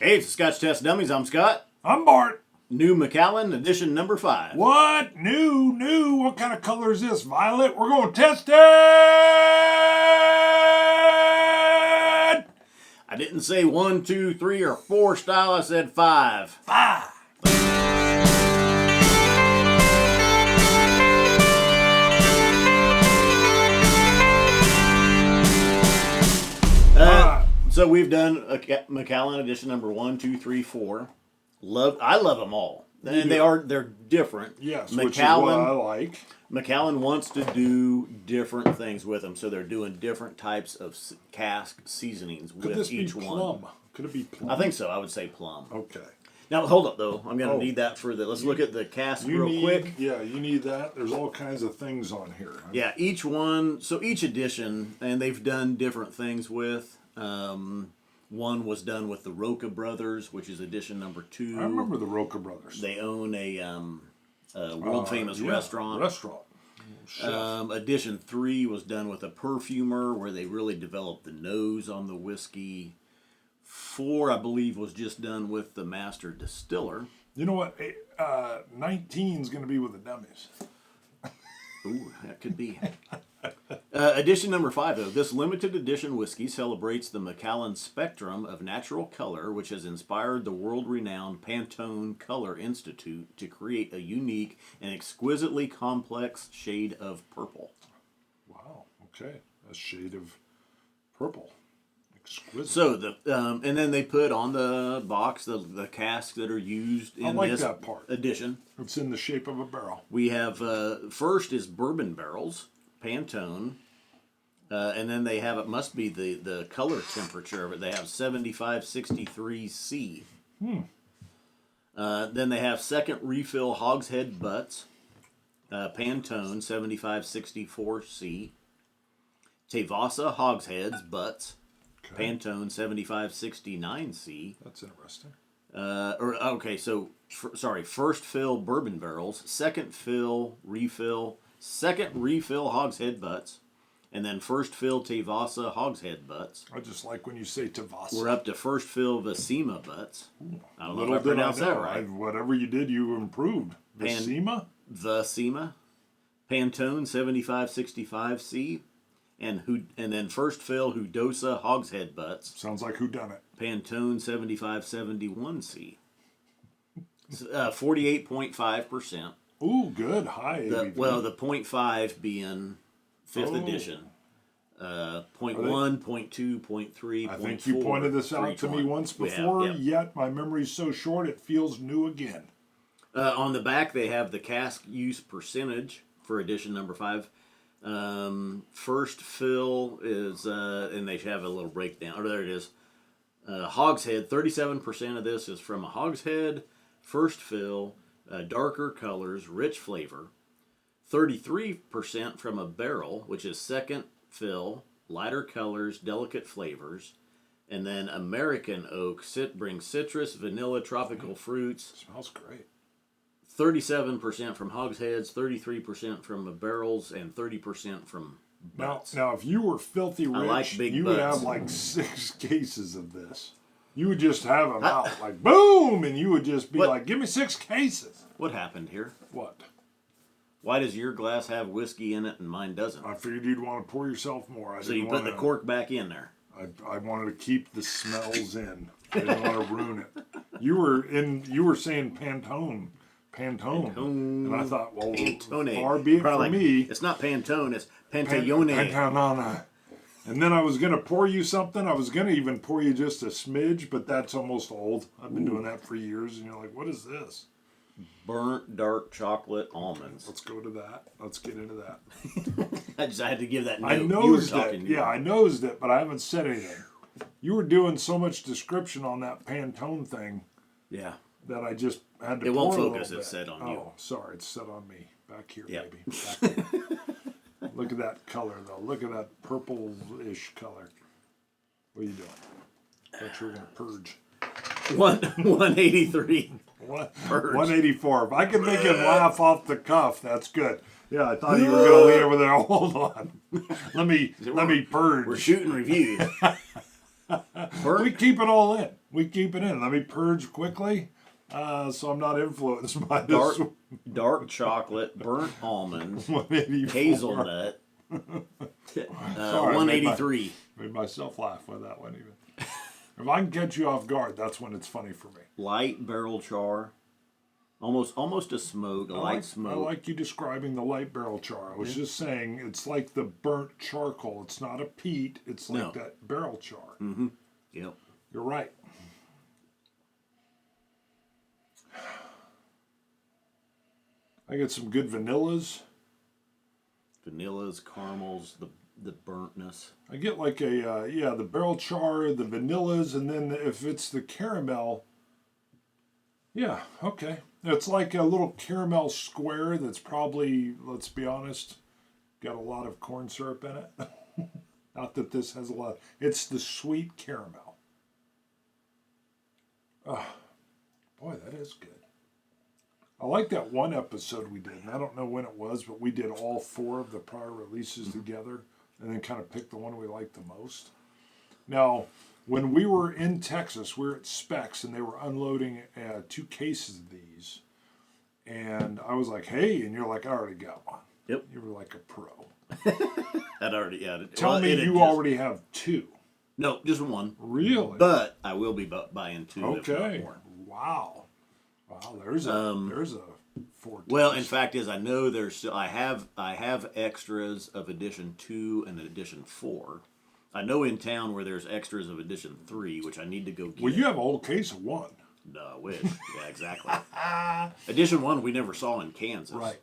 Hey, it's the Scotch Test Dummies. I'm Scott. I'm Bart. New Macallan Edition No. 5. What? New. What kind of color is this? Violet? We're going to test it! I didn't say 1, 2, 3, or 4 style. I said 5. 5. So we've done a Macallan Edition No. 1, 2, 3, 4. I love them all. And they're different. Yes, which is what I like. Macallan wants to do different things with them, so they're doing different types of cask seasonings with each one. Plum? Could it be plum? I think so. I would say plum. Okay. Now, hold up, though. I'm going to need that for the... Let's look at the cask real quick. Yeah, you need that. There's all kinds of things on here. Yeah, each one... So each edition, and they've done different things with... one was done with the Roca Brothers, which is edition No. 2. I remember the Roca Brothers. They own a world-famous restaurant. Edition 3 was done with a perfumer, where they really developed the nose on the whiskey. 4, I believe, was just done with the master distiller. You know what? 19 is going to be with the dummies. Ooh, that could be. Edition No. 5, though. This limited edition whiskey celebrates the Macallan spectrum of natural color, which has inspired the world-renowned Pantone Color Institute to create a unique and exquisitely complex shade of purple. Wow. Okay, a shade of purple. Exquisite. So and then they put on the box the casks that are used in this edition. It's in the shape of a barrel. We have first is bourbon barrels, Pantone, and then they have, it must be the color temperature of it. They have 7563 C. Then they have second refill hogshead butts, Pantone 7564 C. Tavasa hogsheads butts. Okay. Pantone 7569 C. That's interesting. First fill bourbon barrels, second refill hogshead butts, and then first fill Tavasa hogshead butts. I just like when you say Tavasa. We're up to first fill Vasima butts. I don't know if I pronounced that right. Whatever you did, you improved. Vasima? Vasima. Pantone 7565 C. And then first fill Hudosa hogshead butts. Sounds like whodunit. Pantone 7571 C. 48.5%. Ooh, good. High ABV. The 0.5 being 5th edition. 0.1, 0.2, 0.3, I think you pointed this out to me once before, yet my memory's so short it feels new again. On the back, they have the cask use percentage for edition No. 5. First fill is, and they have a little breakdown. Oh, there it is. Hogshead, 37% of this is from a hogshead. First fill, darker colors, rich flavor. 33% from a barrel, which is second fill, lighter colors, delicate flavors. And then American oak brings citrus, vanilla, tropical fruits. Smells great. 37% from hogsheads, 33% from barrels, and 30% from butts. Now, if you were filthy rich, you would have like 6 cases of this. You would just have them out like boom, and you would just be like, "Give me 6 cases." What happened here? What? Why does your glass have whiskey in it and mine doesn't? I figured you'd want to pour yourself more. So you put the cork back in there. I wanted to keep the smells in. I didn't want to ruin it. You were saying Pantone. And I thought, well, Pantone. Far be it from me. It's not Pantone, it's Pantone. Pantone. And then I was going to pour you something. I was going to even pour you just a smidge, but that's almost old. I've been doing that for years, and you're like, what is this? Burnt dark chocolate almonds. Let's go to that. Let's get into that. I had to give that note. I nosed it. Yeah, I nosed it, but I haven't said anything. You were doing so much description on that Pantone thing. Yeah. That I just had to. It won't focus. It's set on you. Oh, sorry, it's set on me. Back here, baby. Back here. Look at that color, though. Look at that purple-ish color. What are you doing? I thought you were going to purge. 183. 184. If I can make him laugh off the cuff, that's good. Yeah, I thought you were going to lean over there. Hold on. Let me purge. We're shooting reviews. We keep it all in. We keep it in. Let me purge quickly, so I'm not influenced by Dark, this. dark chocolate, burnt almonds, 184. hazelnut. Sorry, 183. Made myself laugh with that one even. If I can catch you off guard, that's when it's funny for me. Light barrel char. Almost a smoke, light smoke. I like you describing the light barrel char. I was just saying it's like the burnt charcoal. It's not a peat. It's like that barrel char. Mm-hmm. Yep. You're right. I get some good vanillas. Vanillas, caramels, the burntness. I get like the barrel char, the vanillas, and then if it's the caramel, yeah, okay. It's like a little caramel square that's probably, let's be honest, got a lot of corn syrup in it. Not that this has a lot. It's the sweet caramel. Oh, boy, that is good. I like that one episode we did, and I don't know when it was, but we did all 4 of the prior releases together and then kind of picked the one we liked the most. Now, when we were in Texas, we were at Specs, and they were unloading 2 cases of these. And I was like, hey, and you're like, I already got one. Yep. You were like a pro. That already, yeah. Tell me you already have 2. No, just 1. Really? But I will be buying 2. Okay. If not more. Wow. There's a 4. Well, in fact, I know I have extras of edition 2 and edition 4. I know in town where there's extras of edition 3, which I need to go get. Well, you have a whole case of 1. No, I wish. Yeah, exactly. Edition 1 we never saw in Kansas. Right.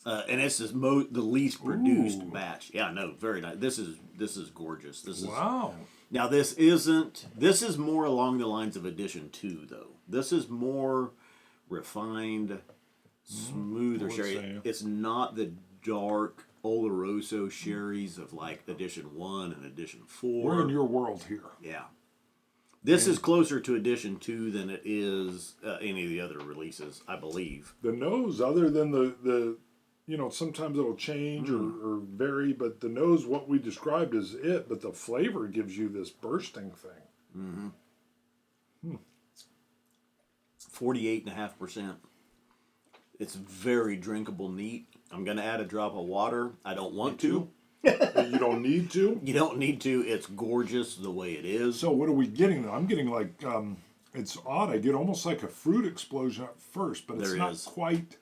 And it's the least produced batch. Yeah, no, very nice. This is gorgeous. Wow. Now this is more along the lines of edition 2 though. This is more refined, smoother sherry. It's not the dark Oloroso sherries of like edition 1 and edition 4. We're in your world here. Yeah. This is closer to edition 2 than it is any of the other releases, I believe. The nose, other than the sometimes it'll change or vary, but the nose, what we described is it, but the flavor gives you this bursting thing. Mm-hmm. 48.5%. It's very drinkable neat. I'm going to add a drop of water. I don't want to. You don't need to? You don't need to. It's gorgeous the way it is. So what are we getting though? I'm getting like, it's odd. I get almost like a fruit explosion at first, but it's not quite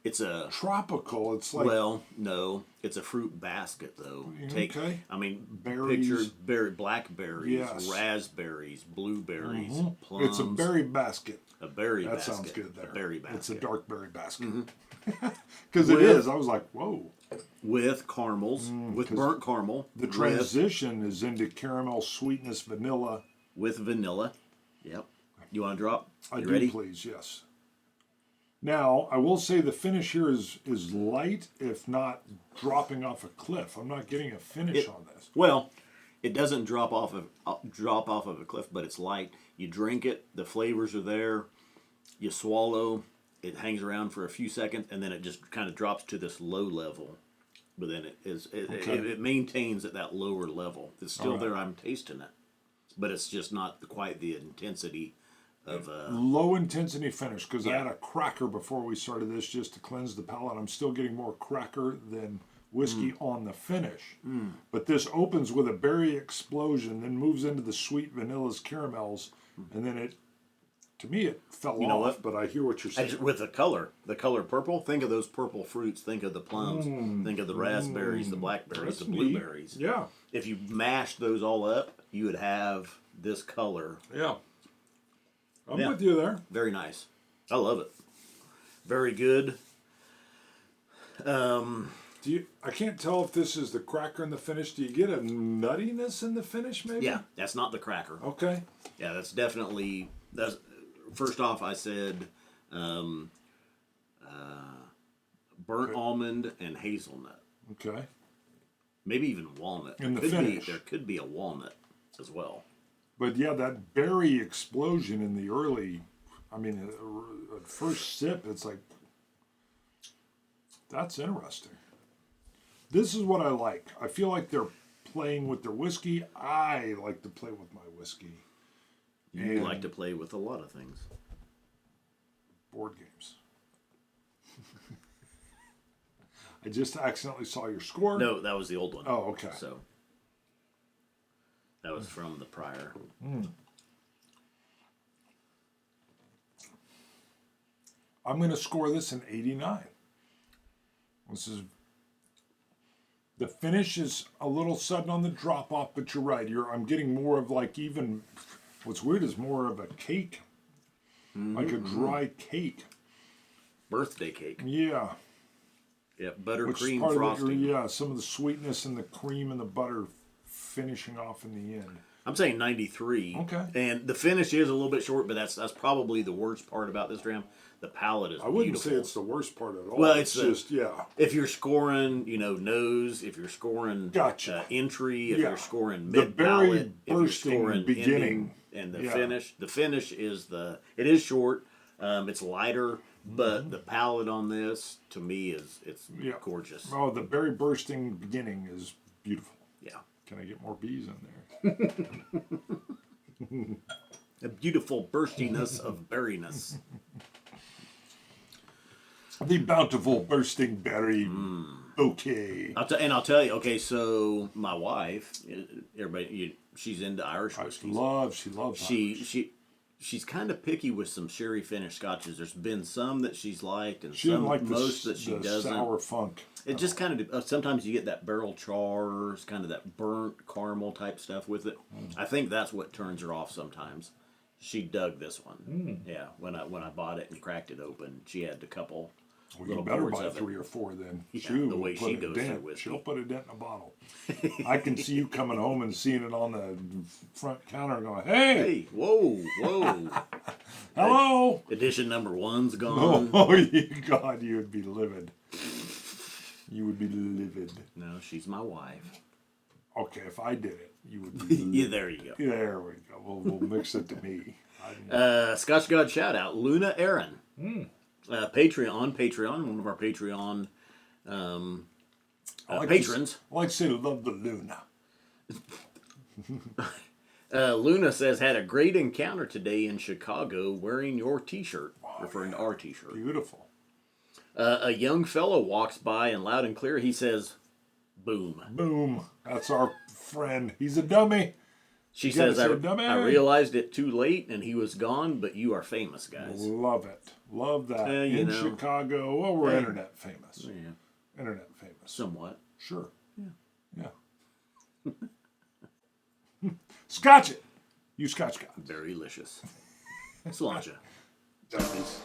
It's a tropical. It's like, well, no, it's a fruit basket though. Okay. I mean, Berries. picture blackberries, Yes. raspberries, blueberries, plums. It's a berry basket. A berry That basket. sounds good there. A berry basket. It's a dark berry basket. Because it is. I was like, whoa. With caramels, with burnt caramel. The transition is into caramel, sweetness, vanilla. With vanilla. Yep. You want to drop? I do, ready? please, yes. Now, I will say the finish here is light, if not dropping off a cliff. I'm not getting a finish on this. Well, it doesn't drop off of a cliff, but it's light. You drink it, the flavors are there. You swallow, it hangs around for a few seconds, and then it just kind of drops to this low level. But then it maintains at that lower level. It's still there. I'm tasting it, but it's just not quite the intensity of low intensity finish. Because I had a cracker before we started this just to cleanse the palate. I'm still getting more cracker than whiskey on the finish. But this opens with a berry explosion, then moves into the sweet vanillas, caramels, and then it. To me, it fell off, but I hear what you're saying. With the color purple, think of those purple fruits. Think of the plums. Think of the raspberries, the blackberries, the blueberries. Neat. Yeah. If you mashed those all up, you would have this color. Yeah. I'm with you there. Very nice. I love it. Very good. I can't tell if this is the cracker in the finish. Do you get a nuttiness in the finish, maybe? Yeah, that's not the cracker. Okay. Yeah, that's definitely... First off, I said burnt almond and hazelnut. Okay. Maybe even walnut. In the finish. There could be a walnut as well. But yeah, that berry explosion in the early, at first sip, it's like, that's interesting. This is what I like. I feel like they're playing with their whiskey. I like to play with my whiskey. You And like to play with a lot of things. board games. I just accidentally saw your score. No, that was the old one. Oh, okay. So that was from the prior. I'm going to score this an 89. This is the finish is a little sudden on the drop off, but you're right. I'm getting more of like even. What's weird is more of a cake, like a dry cake. Birthday cake. Yeah. Yeah, Which is buttercream part frosting. of some of the sweetness and the cream and the butter finishing off in the end. I'm saying 93. Okay. And the finish is a little bit short, but that's probably the worst part about this dram. The palate is I wouldn't beautiful. say it's the worst part at all. Well, it's just If you're scoring, nose, if you're scoring Gotcha. entry, if Yeah. you're scoring The mid very palate, if you're bursting scoring beginning. ending, and the Yeah. finish. The finish is it is short. It's lighter, but the palate on this to me it's Yeah. gorgeous. Oh, the very bursting beginning is beautiful. Yeah. Can I get more bees in there? The beautiful burstiness of berryness. The bountiful bursting berry bouquet. I'll tell you. Okay, so my wife, everybody, she's into Irish whiskey. She loves She's kind of picky with some sherry finished scotches. There's been some that she's liked, and She didn't like most that she the doesn't. sour funk. It just kind of sometimes you get that barrel chars, kind of that burnt caramel type stuff with it. I think that's what turns her off sometimes. She dug this one. Yeah, when I bought it and cracked it open, she had a couple. Well, you little better boards buy of it. 3 or 4 then. Yeah, She the will way put she a goes through dent. whiskey. She'll put a dent in a bottle. I can see you coming home and seeing it on the front counter and going, hey, Hey, whoa. hello. Edition number 1's gone. Oh, God, you would be livid. You would be livid. No, she's my wife. Okay, if I did it, you would be livid. Yeah, there you go. There we go. We'll mix it to me. Scotch God shout out, Luna Aaron. Patreon, one of our Patreon patrons. I like to say love the Luna. Luna says, had a great encounter today in Chicago wearing your t-shirt, referring to our t-shirt. Beautiful. A young fellow walks by and loud and clear he says, boom. Boom. That's our friend. He's a dummy. She gotta says, say, I "Dummy." realized it too late and he was gone, but you are famous, guys. Love it. Love that. you In know. Chicago. Well, we're internet famous. Yeah, Internet famous. somewhat. Sure. Yeah. Scotch it. You Scotch God. Very delicious. Sláinte. Dummies.